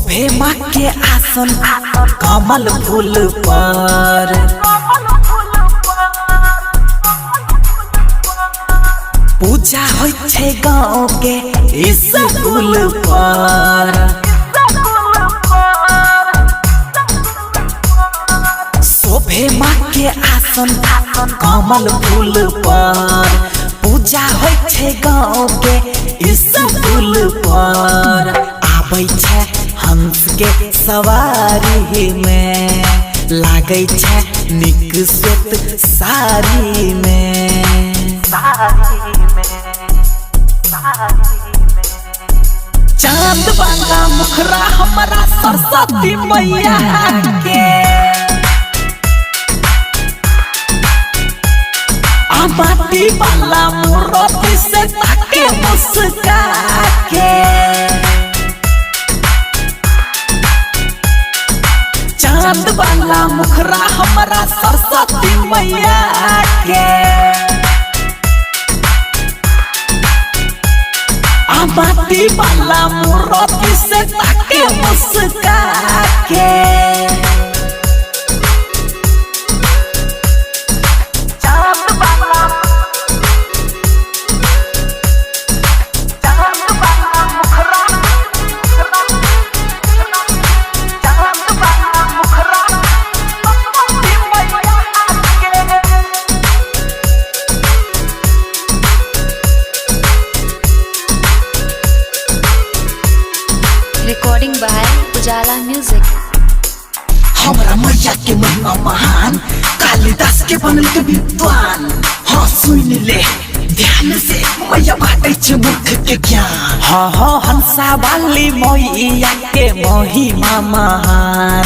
शोभे माँ के आसन कमल फूल पर पूजा होय छे गाँव के स्कूल पर शोभे माँ के आसन कमल फूल पर पूजा होय छे गाँव के स्कूल पर आबै छे हंस के सवारी में लागै छे निक श्वेत साड़ी में चांद वाला मुखरा हमारा सरस्वती मैया के माटी वाला मूर्ति से ताके मुस्का के चांद वाला मुखरा हमारा सरस्वती मैया के माटी वाला मूर्ति से ताके मुस्का के Recording by Ujala Music। हमरा मैया के महिमा महान कालिदास के बनल के विद्वान। हाँ सुन ले ध्यान से मैया बाटे छे मुख के ज्ञान। हाँ हंसा वाली मैया के महिमा महान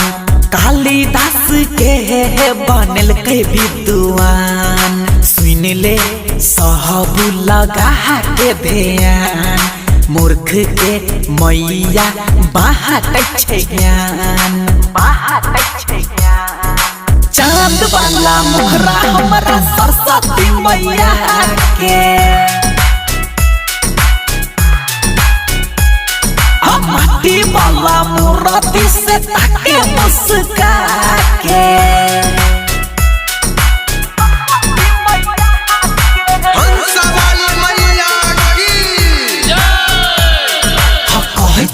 कालिदास के बनल के विद्वान। सुन ले सब लगा के ध्यान मूर्ख के मैया बाटे छे ज्ञान। चांद वाला मुखरा हमारा सरस्वती मैया के माटी वाला मूर्ति से ताके मुस्का के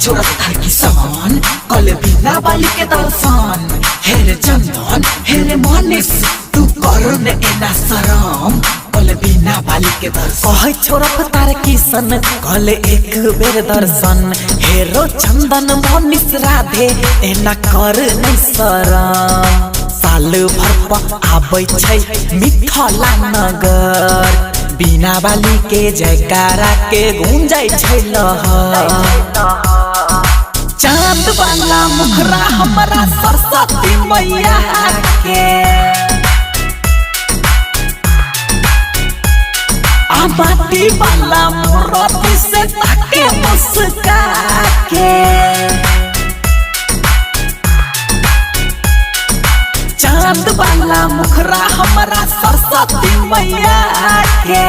छोरा थार की समान कल बिना वाली के दर्शन हेरे चंदन हेरे मनीष तू करो ने एना शरम कल बिना वाली के दर्शन कहे छोरा तार किशन कल एक बेर दर्शन हेरो चंदन मनीष राधे एना कर नै शरम। साल भर पर आबै छै मिथिला नगर बिना वाली के जयकारा के गूंजै छै लहर। चांद वाला मुखरा हमारा सरस्वती मैया के माटी वाला मूर्ति से ताके मुस्का के चांद वाला मुखरा हमारा सरस्वती मैया के